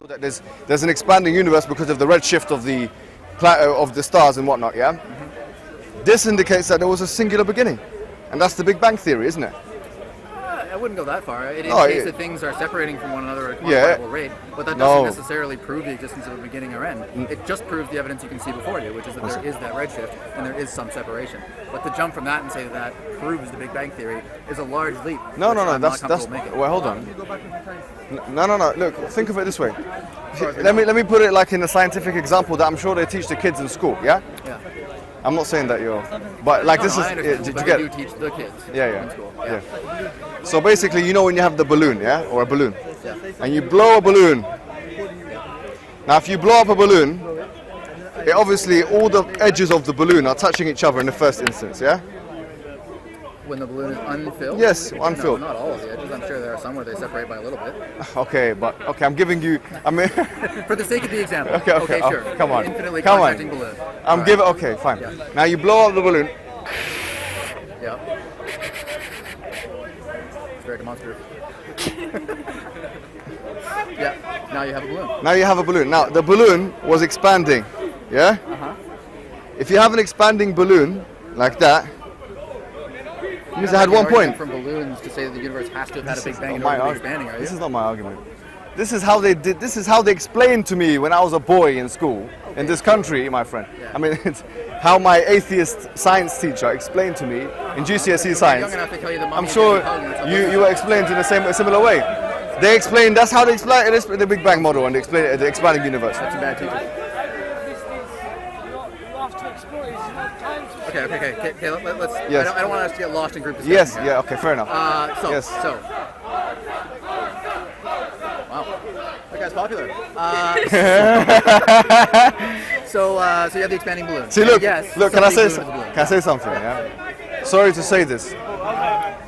that there's an expanding universe because of the redshift of the stars and whatnot, yeah? Mm-hmm. This indicates that there was a singular beginning. And that's the Big Bang Theory, isn't it? I wouldn't go that far. It indicates that things are separating from one another at a quantifiable rate, but that doesn't necessarily prove the existence of a beginning or end. It just proves the evidence you can see before you, which is that there is that redshift and there is some separation. But to jump from that and say that proves the Big Bang Theory is a large leap. No, that's well, hold on. No. Look, think of it this way. Let me put it like in a scientific example that I'm sure they teach the kids in school. Yeah. Yeah. I'm not saying that but like this is. Did you get? You teach the kids. Yeah. In school. Yeah. So basically, you know when you have the balloon, yeah, or a balloon, and you blow a balloon. Now, if you blow up a balloon, obviously all the edges of the balloon are touching each other in the first instance, yeah. When the balloon is unfilled? Yes, unfilled. No, not all of the edges. I'm sure there are some where they separate by a little bit. Okay, I'm giving you. I mean, for the sake of the example. Okay, sure. Come on. Infinitely contacting balloon. I'm giving. Okay, fine. Yeah. Now you blow up the balloon. Yeah. It's very demonstrative. Yeah. Now you have a balloon. Now the balloon was expanding. Yeah. If you have an expanding balloon like that. It means I had 1 point. From balloons to say that the universe has to have had a Big Bang in order to be expanding, are you? This is not my argument. This is how they did. This is how they explained to me when I was a boy in school in this country, my friend. Yeah. I mean, it's how my atheist science teacher explained to me in GCSE science. I'm sure you were explained in a similar way. They explained. That's how they explain the Big Bang model and they explain the expanding universe. That's a bad teacher. Okay. Let's. Yes. I don't want us to get lost in group discussion. Yes. Here. Yeah. Okay. Fair enough. Wow. That guy's popular. So you have the expanding balloon. See, look. Can I say something? Yeah. Sorry to say this,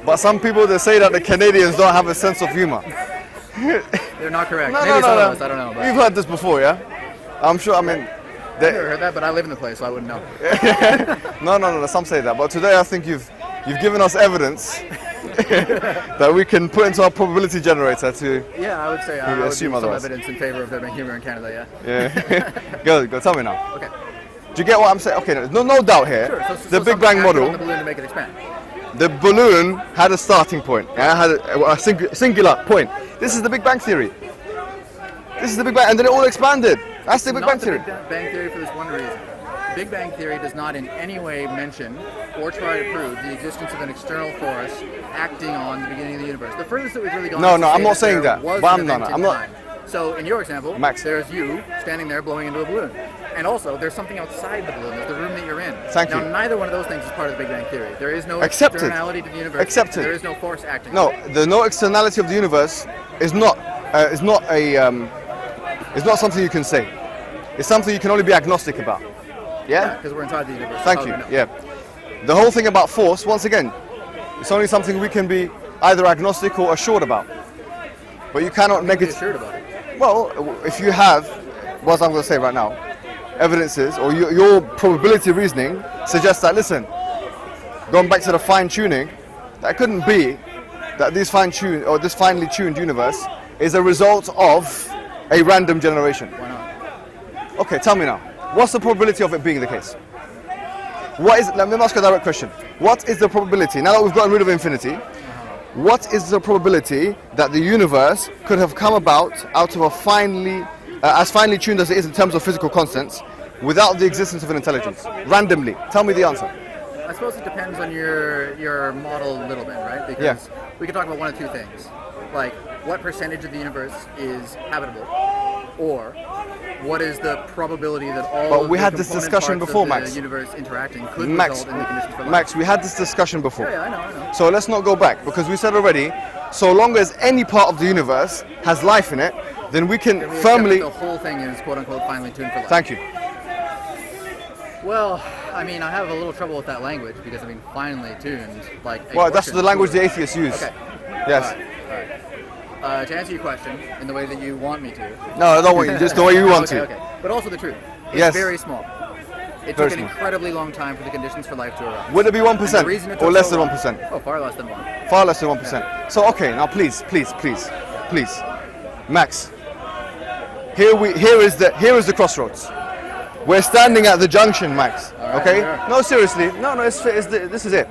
but some people they say that the Canadians don't have a sense of humor. They're not correct. No. I don't know. But. You've heard this before, yeah? I'm sure. I mean. I've never heard that, but I live in the place, so I wouldn't know. No. Some say that, but today I think you've given us evidence that we can put into our probability generator to. Yeah, I would say I would assume some evidence in favor of there being humor in Canada. Yeah. Go. Tell me now. Okay. Do you get what I'm saying? Okay. No doubt here. Sure. The Big Bang model. The balloon to make it expand. The balloon had a starting point. Yeah, had a singular point. This is the Big Bang Theory. This is the Big Bang, and then it all expanded. That's the Big Bang Theory. Big Bang Theory for this one reason. The Big Bang Theory does not in any way mention or try to prove the existence of an external force acting on the beginning of the universe. The furthest that we've really gone. No, I'm not saying that. But I'm not. So in your example, Max, there's you standing there blowing into a balloon. And also, there's something outside the balloon. There's the room that you're in. Thank you. Now, neither one of those things is part of the Big Bang Theory. There is no Accepted. Externality to the universe. Accepted. There is no force acting. No, the no externality of the universe is not something you can say. It's something you can only be agnostic about. Yeah? Because we're inside the universe. Thank you. Yeah. The whole thing about force, once again, it's only something we can be either agnostic or assured about. But you cannot be assured about it. Well, if you have, what I'm going to say right now, evidences or your probability reasoning suggests that, listen, going back to the fine tuning, that couldn't be that this finely tuned universe is a result of a random generation. Why not? Okay, tell me now. What's the probability of it being the case? Let me ask a direct question. What is the probability, now that we've gotten rid of infinity, what is the probability that the universe could have come about out of a as finely tuned as it is in terms of physical constants, without the existence of an intelligence? Randomly. Tell me the answer. I suppose it depends on your model a little bit, right? Because we can talk about one of two things. Like, what percentage of the universe is habitable? Or what is the probability that all of the component universe interacting could result in the conditions for life? Max, we had this discussion before. Yeah, I know. So let's not go back, because we said already, so long as any part of the universe has life in it, then we can firmly... The whole thing is quote-unquote finely tuned for life. Thank you. Well, I mean, I have a little trouble with that language, because I mean, finely tuned, like... Well, that's the language the atheists use. Okay. Yes. All right. To answer your question in the way that you want me to. No, I don't want you, just the way you want to. Okay. But also the truth. It's very small. It took an incredibly long time for the conditions for life to arise. Would it be 1% or less than 1%? Oh, far less than 1. Far less than 1%. So, okay, now please, Max, Here is the crossroads. We're standing at the junction, Max. Right, okay? sure. No, seriously. No, this is it.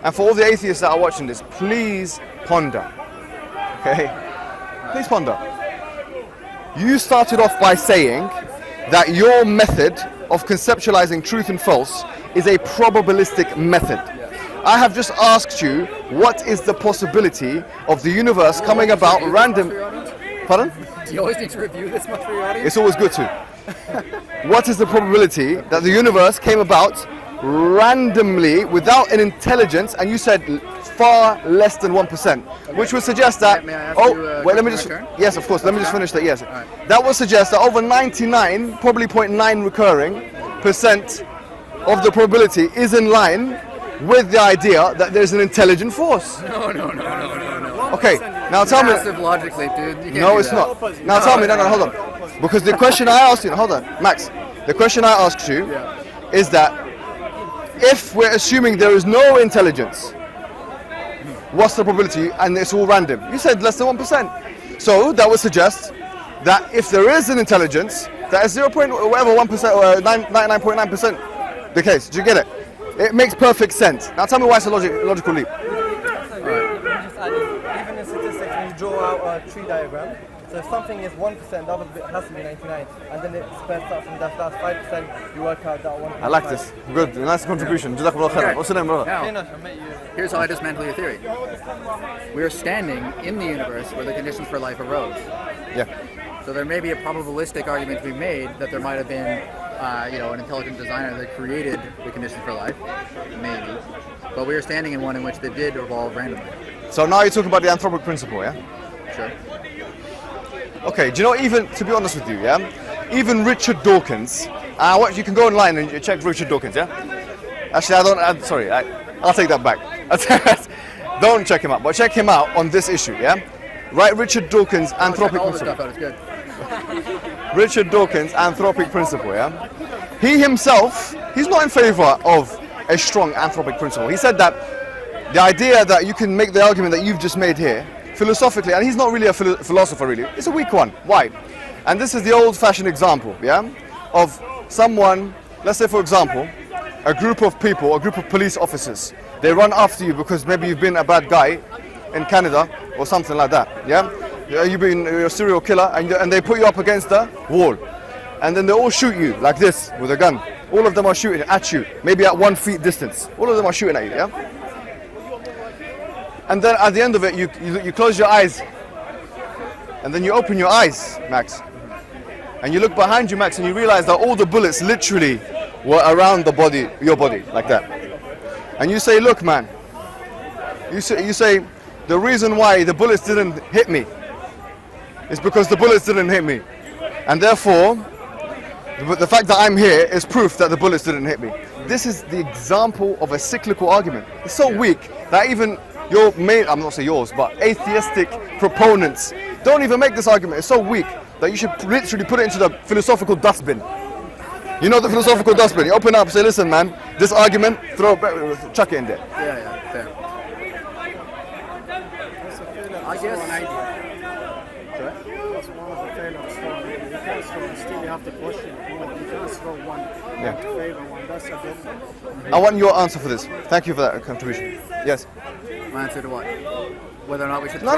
And for all the atheists that are watching this, please ponder. Okay? Please ponder. You started off by saying that your method of conceptualizing truth and false is a probabilistic method. I have just asked you, what is the possibility of the universe coming about random... Pardon? Do you always need to review this much for your audience? It's always good to. What is the probability that the universe came about randomly without an intelligence, and you said far less than 1%, which would suggest that... May I ask you, wait, let me my just... turn? Yes, of course, let me just finish that, yes. Right. That would suggest that over 99, probably 0.9 recurring % of the probability is in line with the idea that there's an intelligent force. No. Okay, now tell me... Massive logic leap, dude. You can't No, do it's that. not. Now tell me, no, hold on. Because the question I asked you, hold on, Max. The question I asked you is that if we're assuming there is no intelligence, what's the probability? And it's all random. You said less than 1%. So that would suggest that if there is an intelligence, that is 0.1% or 99.9% the case. Do you get it? It makes perfect sense. Now tell me why it's a logical leap. Even in statistics, when you draw out a tree diagram, so if something is 1%, the other bit has to be 99, and then it spreads out from that 5%, you work out that 1%. I like this. Good. Nice contribution. Wجزاكم الله خيرا. What's your name, brother? Now, here's how I dismantle your theory. We're standing in the universe where the conditions for life arose. Yeah. So there may be a probabilistic argument to be made that there might have been, an intelligent designer that created the conditions for life, maybe. But we are standing in one in which they did evolve randomly. So now you're talking about the anthropic principle, yeah? Sure. Okay, do you know, even, to be honest with you, yeah? Even Richard Dawkins, you can go online and you check Richard Dawkins, yeah? Actually, I'll take that back. Don't check him out, but check him out on this issue, yeah? Right, Richard Dawkins' anthropic all this principle. stuff out, it's good. Richard Dawkins' anthropic principle, yeah? He himself, he's not in favor of a strong anthropic principle. He said that the idea that you can make the argument that you've just made here, philosophically, and he's not really a philosopher really, it's a weak one. Why? And this is the old-fashioned example, yeah? Of someone, let's say for example, a group of people, a group of police officers, they run after you because maybe you've been a bad guy in Canada or something like that, yeah? You're a serial killer and they put you up against the wall. And then they all shoot you like this with a gun. All of them are shooting at you, maybe at 1 feet distance. All of them are shooting at you, yeah? And then at the end of it, you close your eyes. And then you open your eyes, Max. And you look behind you, Max, and you realize that all the bullets literally were around your body, like that. And you say, look, man. You say, the reason why the bullets didn't hit me is because the bullets didn't hit me. And therefore, the fact that I'm here is proof that the bullets didn't hit me. This is the example of a cyclical argument. It's so weak that even I'm not saying yours, but atheistic proponents don't even make this argument. It's so weak that you should literally put it into the philosophical dustbin. You know the philosophical dustbin. You open up, say, listen, man, this argument, chuck it in there. Yeah, fair. I guess. That's one of the failures. You can't throw, still you have to question it. You can't throw one favor one. That's a good. I want your answer for this. Thank you for that contribution. Yes. My answer to what? Whether or not we should. No.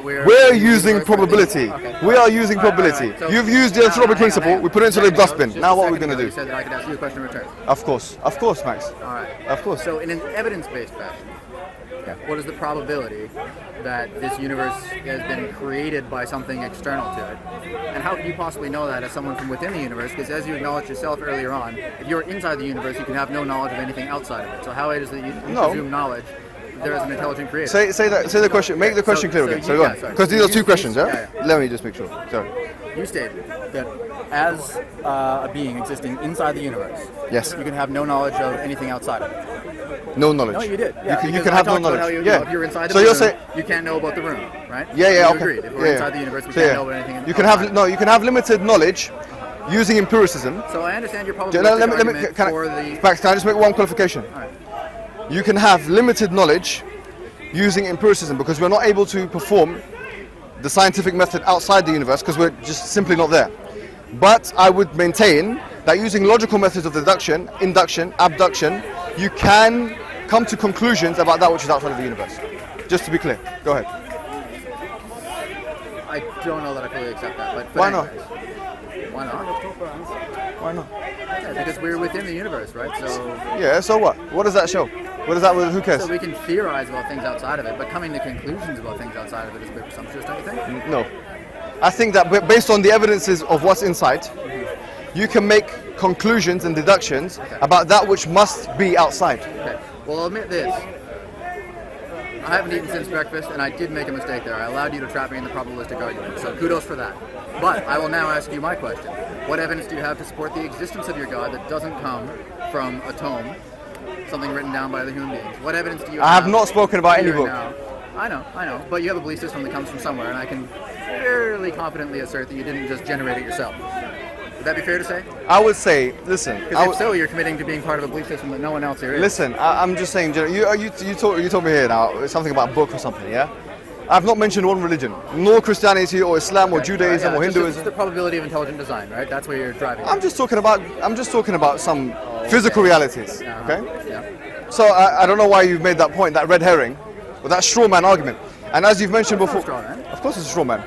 We're using probability. Okay. We are using probability. All right. So you've used the anthropic principle. We put it into the dustbin. Now what are we going to do? You said that I could ask you a question in return. Of course, Max. All right. Of course. So in an evidence-based fashion, what is the probability that this universe has been created by something external to it? And how can you possibly know that as someone from within the universe? Because as you acknowledged yourself earlier on, if you're inside the universe, you can have no knowledge of anything outside of it. So how is it that you presume knowledge if there is an intelligent creator? Say the question. Make the question clear again. So go on. Because these are two questions, yeah? Let me just make sure. Sorry. You stated that as a being existing inside the universe, yes, you can have no knowledge of anything outside of it. No knowledge. No, you did. You can have no knowledge. How if you're inside the room, you can't know about the room, right? Yeah, you okay. Agreed. If we're inside the universe, we can't know about anything. You can have limited knowledge using empiricism. So I understand your probabilistic argument Max, can I just make one qualification? All right. You can have limited knowledge using empiricism because we're not able to perform the scientific method outside the universe because we're just simply not there. But I would maintain that using logical methods of deduction, induction, abduction, you can come to conclusions about that which is outside of the universe. Just to be clear. Go ahead. I don't know that I fully accept that. But Why not? anyways, why not? Why not? Yeah, because we're within the universe, right? So Yeah, so what? What does that show? What does that, who cares? so we can theorize about things outside of it, but coming to conclusions about things outside of it is a bit presumptuous, don't you think? No. I think that based on the evidences of what's inside, you can make conclusions and deductions about that which must be outside. Okay. Well, I'll admit this. I haven't eaten since breakfast, and I did make a mistake there. I allowed you to trap me in the probabilistic argument, so kudos for that. But I will now ask you my question. What evidence do you have to support the existence of your God that doesn't come from a tome, something written down by other human beings? What evidence do you have? I have not spoken about any here book. now? I know. But you have a belief system that comes from somewhere, and I can fairly confidently assert that you didn't just generate it yourself. Would that be fair to say? I would say, listen. Because if so, you're committing to being part of a belief system that no one else here is. Listen, I'm just saying, you told me here now, something about a book or something, yeah? I've not mentioned one religion, nor Christianity or Islam or Judaism or Hinduism. It's the probability of intelligent design, right? That's where you're driving. I'm just talking about some physical realities, okay? Yeah. So I don't know why you've made that point, that red herring, or that straw man argument. And as you've mentioned before, straw man. of course it's a straw man.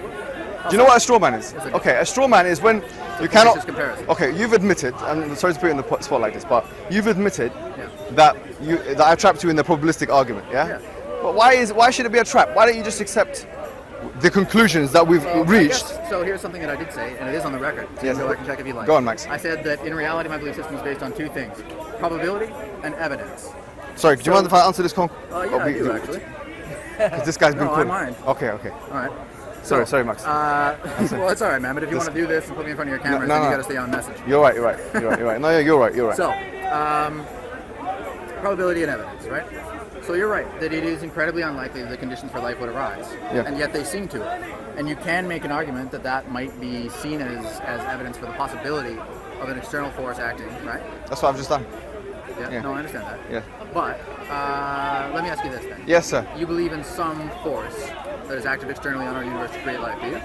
Do you know what a straw man is? Yes, I do. Okay, a straw man is when you fallacious cannot. comparison. Okay, you've admitted. I'm sorry to put you in the spot like this, but you've admitted Yeah. that I trapped you in the probabilistic argument. Yeah. Yeah. But why should it be a trap? Why don't you just accept the conclusions that we've Well, I reached? guess- so here's something that I did say, and it is on the record. So Yes. you can go back and check if you like. Go on, Max. I said that in reality, my belief system is based on two things: probability and evidence. Sorry, do you mind if I answer this call? Yeah, I do actually. Because this guy's been No, I calling. mind. Okay. All right. Sorry, Max. Well, it's all right, man. But if you want to do this and put me in front of your camera, then you got to stay on message. You're right. No, you're right. So, probability and evidence, right? So you're right that it is incredibly unlikely that the conditions for life would arise, Yeah. and yet they seem to. And you can make an argument that that might be seen as evidence for the possibility of an external force acting, right? That's what I've just done. Yeah. No, I understand that. Yeah. But let me ask you this then. Yes, sir. You believe in some force that is active externally on our universe to create life, do you?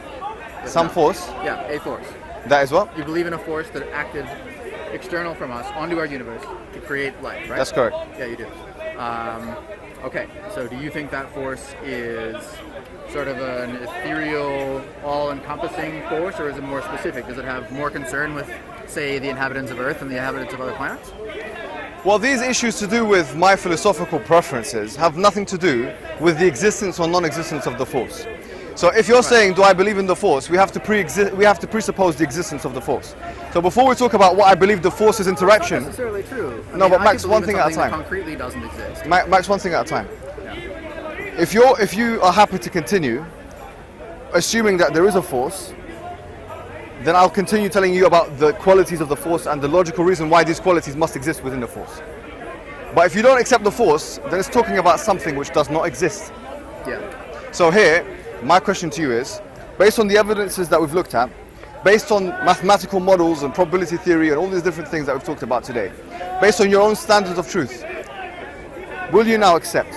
Some force. Yeah, a force. That is what? You believe in a force that acted external from us onto our universe to create life, right? That's correct. Yeah, you do. Okay, so do you think that force is sort of an ethereal, all-encompassing force, or is it more specific? Does it have more concern with, say, the inhabitants of Earth and the inhabitants of other planets? Well, these issues to do with my philosophical preferences have nothing to do with the existence or non-existence of the force. So if you're saying, do I believe in the force, we have to presuppose the existence of the force. So before we talk about what I believe the force's interaction... Not necessarily true. No, but I Max, can one believe thing in at a something that time. concretely doesn't exist. Max, one thing at a time. Yeah. If you are happy to continue, assuming that there is a force, then I'll continue telling you about the qualities of the force and the logical reason why these qualities must exist within the force. But if you don't accept the force, then it's talking about something which does not exist. Yeah. So here, my question to you is, based on the evidences that we've looked at, based on mathematical models and probability theory and all these different things that we've talked about today, based on your own standards of truth, will you now accept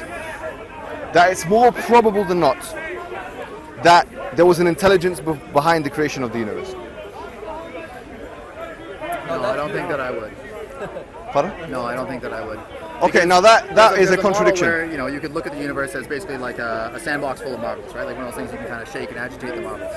that it's more probable than not that there was an intelligence behind the creation of the universe? No, I don't think that I would. Pardon? No, I don't think that I would. Okay, now that is a There's contradiction. model where, you could look at the universe as basically like a sandbox full of marbles, right? Like one of those things you can kind of shake and agitate the marbles.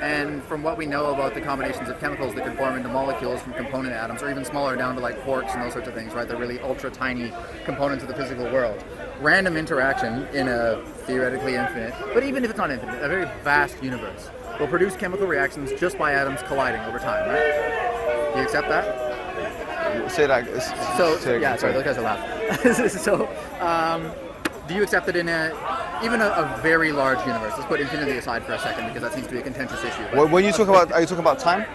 And from what we know about the combinations of chemicals that can form into molecules from component atoms, or even smaller down to like quarks and those sorts of things, right? They're really ultra tiny components of the physical world. Random interaction in a theoretically infinite, but even if it's not infinite, a very vast universe will produce chemical reactions just by atoms colliding over time, right? Do you accept that? Say that. So, say yeah, again, sorry, those guys are loud. So, do you accept that in even a very large universe, let's put infinity aside for a second because that seems to be a contentious issue. but- When you talk about, are you talking about time?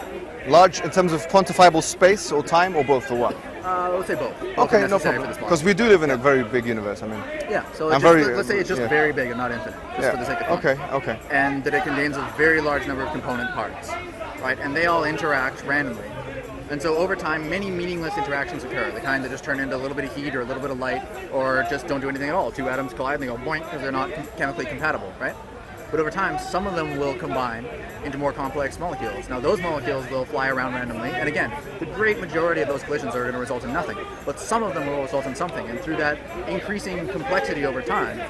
Large in terms of quantifiable space or time or both or what? Let's say both. Both Okay, are no necessary problem. for this Because model. we do live in a very big universe. I mean, Yeah, so I'm it's just, very- let's say it's just yeah. very big and not infinite, just for the sake of fun. Okay. And that it contains a very large number of component parts, right? And they all interact randomly. And so over time, many meaningless interactions occur, the kind that just turn into a little bit of heat or a little bit of light, or just don't do anything at all. Two atoms collide and they go boink because they're not chemically compatible, right? but over time, some of them will combine into more complex molecules. Now, those molecules will fly around randomly, and again, the great majority of those collisions are going to result in nothing, but some of them will result in something, and through that increasing complexity over time,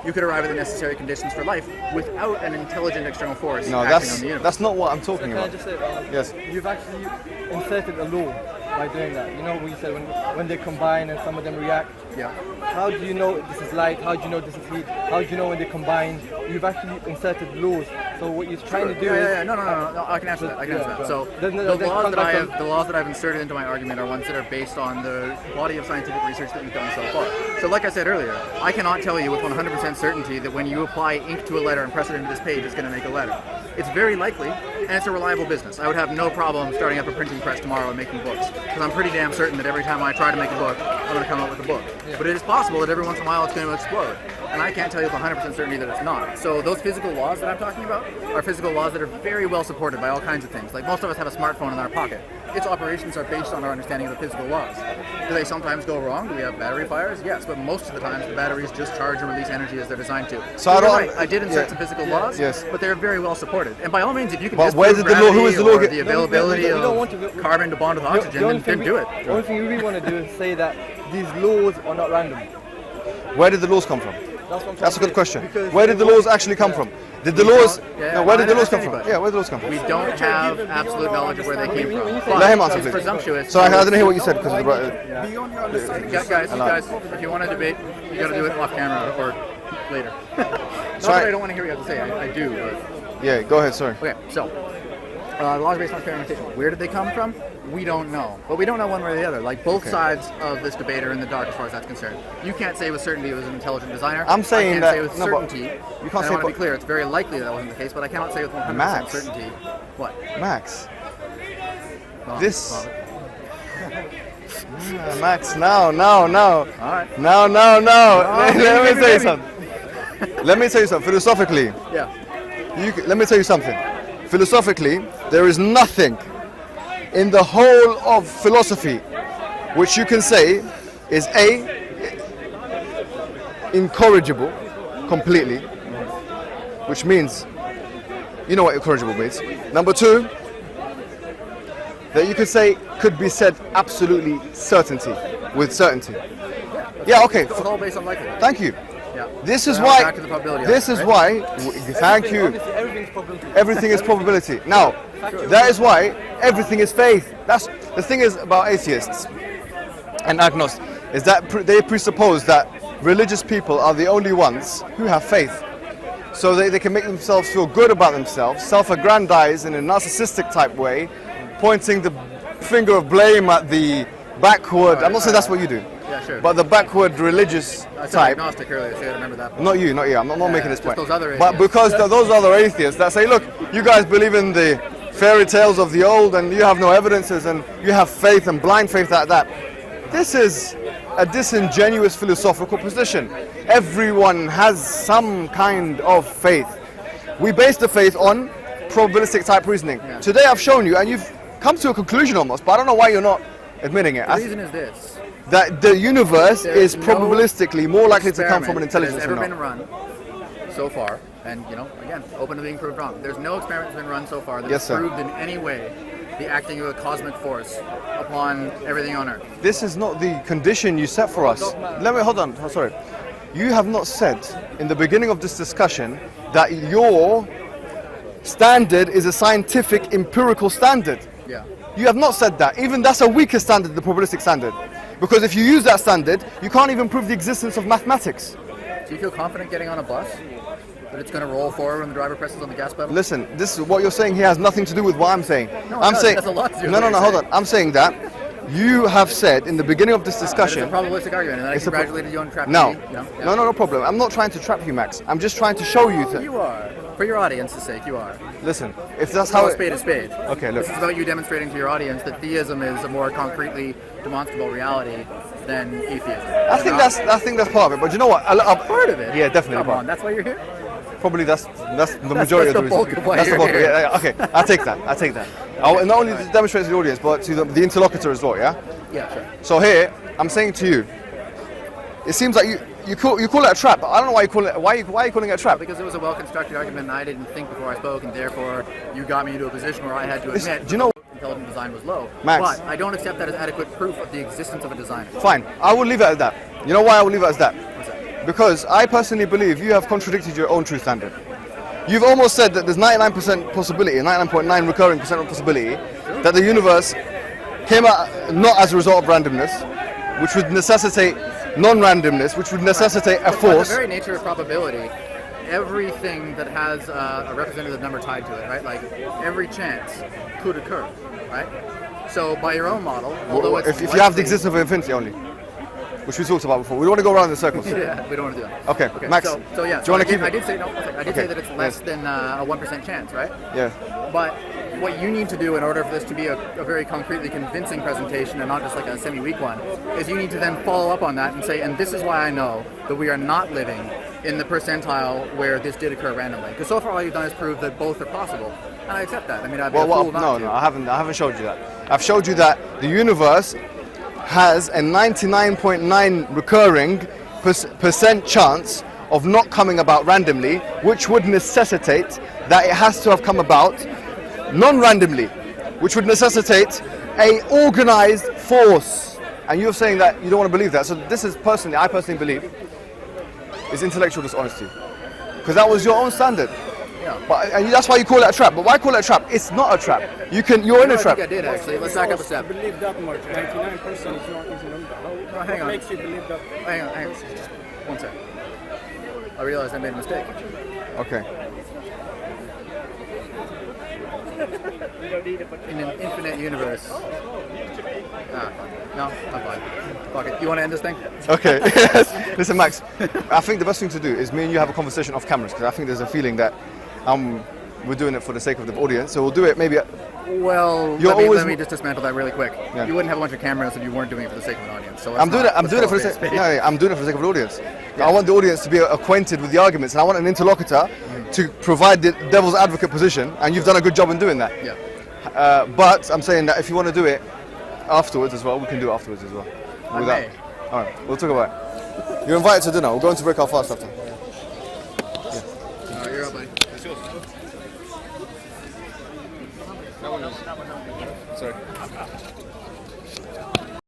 you could arrive at the necessary conditions for life without an intelligent external force acting on the universe. That's not what I'm talking Can I about. just say, Yes. you've actually inserted a law by doing that. You know, when you said when they combine and some of them react. Yeah. How do you know this is light? How do you know this is heat? How do you know when they combine? You've actually inserted laws. So what you're trying to do is... No, I can answer that. Yeah, So then the come back on- laws that I've inserted into my argument are ones that are based on the body of scientific research that we've done so far. So like I said earlier, I cannot tell you with 100% certainty that when you apply ink to a letter and press it into this page, it's going to make a letter. It's very likely, and it's a reliable business. I would have no problem starting up a printing press tomorrow and making books, because I'm pretty damn certain that every time I try to make a book, I'm going to come up with a book. Yeah. But it is possible that every once in a while it's going to explode. And I can't tell you with 100% certainty that it's not. So those physical laws that I'm talking about are physical laws that are very well supported by all kinds of things. Like most of us have a smartphone in our pocket. Its operations are based on our understanding of the physical laws. Do they sometimes go wrong? Do we have battery fires? Yes, but most of the times the batteries just charge and release energy as they're designed to. So you're right. I did insert some physical laws, Yes. but they're very well supported. And by all means, if you can But where disprove did the law- who gravity is the law or get- the availability we don't want of to- carbon to bond with oxygen, then do it. The only thing we really want to do is say that these laws are not random. Where did the laws come from? That's what I'm That's a trying good to question. say, because Where did the laws actually come from? Did the laws? Yeah, No, where did the I laws come understand from? you, Yeah, where did the laws come from? We don't have absolute knowledge of where they came from. Let him answer, It's please. presumptuous. Sorry, I didn't hear what you said because Beyond your understanding. Guys, if you want to debate, you got to do it off camera or later. Not Sorry. that I don't want to hear what you have to say. I do. But... yeah, go ahead. Sorry. Okay, so laws based on experimentation. Where did they come from? We don't know, but we don't know one way or the other. Like both sides of this debate are in the dark as far as that's concerned. You can't say with certainty it was an intelligent designer. I'm saying I can't that- say with no, but certainty. you can't and say I want to but- be clear. It's very likely that wasn't the case, but I cannot say with 100% Max. certainty. What? Max. Well, This- well, Max, no. all right. No. maybe, Let me tell you maybe. something. Let me tell you something. Philosophically, Yeah. let me tell you something. Philosophically, there is nothing in the whole of philosophy which you can say is A, incorrigible completely, which means, you know what incorrigible means. Number two, that you could say could be said absolutely with certainty. Yeah, okay. It's all based on likelihood. Thank you. Yeah. This is So now why. back to the probability This is argument, why. Thank you. Honestly, everything's probability. Everything is probability. Now, that is why everything is faith. That's the thing is about atheists and agnostics is that they presuppose that religious people are the only ones who have faith. So they can make themselves feel good about themselves, self-aggrandize in a narcissistic type way, pointing the finger of blame at the backward. I'm not saying that's what you do. Yeah, sure. But the backward religious I said type. agnostic earlier, so you gotta remember that. Not you. I'm not making this just point. those other But atheists. because those other atheists that say, look, you guys believe in the fairy tales of the old and you have no evidences and you have faith and blind faith at that. This is a disingenuous philosophical position. Everyone has some kind of faith. We base the faith on probabilistic type reasoning. Yeah. Today I've shown you, and you've come to a conclusion almost, but I don't know why you're not admitting it. The reason is this. That the universe There's is no probabilistically more likely to come from an experiment intelligence that or has ever not. been run so far, and again, open to being proved wrong. There's no experiment that's been run so far that Yes, has sir. proved in any way the acting of a cosmic force upon everything on Earth. This is not the condition you set for us. Let me hold on. Oh, sorry. You have not said in the beginning of this discussion that your standard is a scientific empirical standard. Yeah. You have not said that. Even that's a weaker standard, the probabilistic standard. Because if you use that standard, you can't even prove the existence of mathematics. Do you feel confident getting on a bus? That it's going to roll forward when the driver presses on the gas pedal? Listen, this is what you're saying here has nothing to do with what I'm saying. No, it I'm does. saying It has a lot to do with no, what you're hold saying. on. I'm saying that you have said in the beginning of this It's a discussion. probabilistic argument, and I It's a pro- congratulated you on trapping No, me. Yeah. no problem. I'm not trying to trap you, Max. I'm just trying to show you that. You are. For your audience's sake, you are. Listen, if that's Call how a spade a spade. Okay, look. This is about you demonstrating to your audience that theism is a more concretely demonstrable reality than atheism. I think that's part of it. But you know what? part of it. Yeah, definitely Come part. on, that's why you're here. Probably that's the majority that's of the the bulk reason. of why That's the you're bulk. here. Yeah, okay, I take that. I'll not only demonstrate to the audience, but to the interlocutor as well. Yeah. Yeah, sure. So here, I'm saying to you, it seems like you call it a trap. I don't know why you call it. Why are you calling it a trap? Because it was a well-constructed argument, and I didn't think before I spoke, and therefore you got me into a position where I had to admit do you know intelligent design was low. Max. But I don't accept that as adequate proof of the existence of a designer. Fine, I will leave it as that. You know why I will leave it as that? What's that? Because I personally believe you have contradicted your own truth standard. You've almost said that there's 99% possibility, 99.9 recurring percent of possibility that the universe came out not as a result of randomness, which would necessitate non-randomness, which would necessitate a By force. the very nature of probability, everything that has a representative number tied to it, right? Like every chance could occur, right? So by your own model, although it's If you have the existence of infinity only, which we talked about before, we don't want to go around in circles. yeah, we don't want to do that. Okay, Max. So yeah, do you want to keep it? I did say no. I did Okay. say that it's less than a 1% chance, right? Yeah. But what you need to do in order for this to be a very concretely convincing presentation and not just like a semi-weak one, is you need to then follow up on that and say, and this is why I know that we are not living in the percentile where this did occur randomly. Because so far all you've done is prove that both are possible. And I accept that. I mean, I've been a fool not to. No, I haven't showed you that. I've showed you that the universe has a 99.9 recurring percent chance of not coming about randomly, which would necessitate that it has to have come about non-randomly, which would necessitate a organized force. And you're saying that you don't want to believe that. So this is I personally believe, is intellectual dishonesty. Because that was your own standard. Yeah. And that's why you call it a trap. But why call it a trap? It's not a trap. You're in a trap. I think I did actually. Let's back up a step. Believe that much. 99% is not easy number. No, hang on. What makes you believe that? Hang on. Just 1 second. I realized I made a mistake. Okay. In an infinite universe. No, I'm fine. Fuck it. You want to end this thing? Okay. Yes. Listen, Max. I think the best thing to do is me and you have a conversation off cameras, because I think there's a feeling that we're doing it for the sake of the audience. So we'll do it maybe. Well, let me just dismantle that really quick. Yeah. You wouldn't have a bunch of cameras if you weren't doing it for the sake of an audience. So I'm doing it for the sake. I'm doing it for the sake of the audience. I want the audience to be acquainted with the arguments, and I want an interlocutor to provide the devil's advocate position. And you've done a good job in doing that. Yeah. But I'm saying that if you want to do it afterwards as well, we can do it afterwards as well. I may. All right, we'll talk about it. You're invited to dinner. We're going to break our fast after. You're up, buddy. Sorry.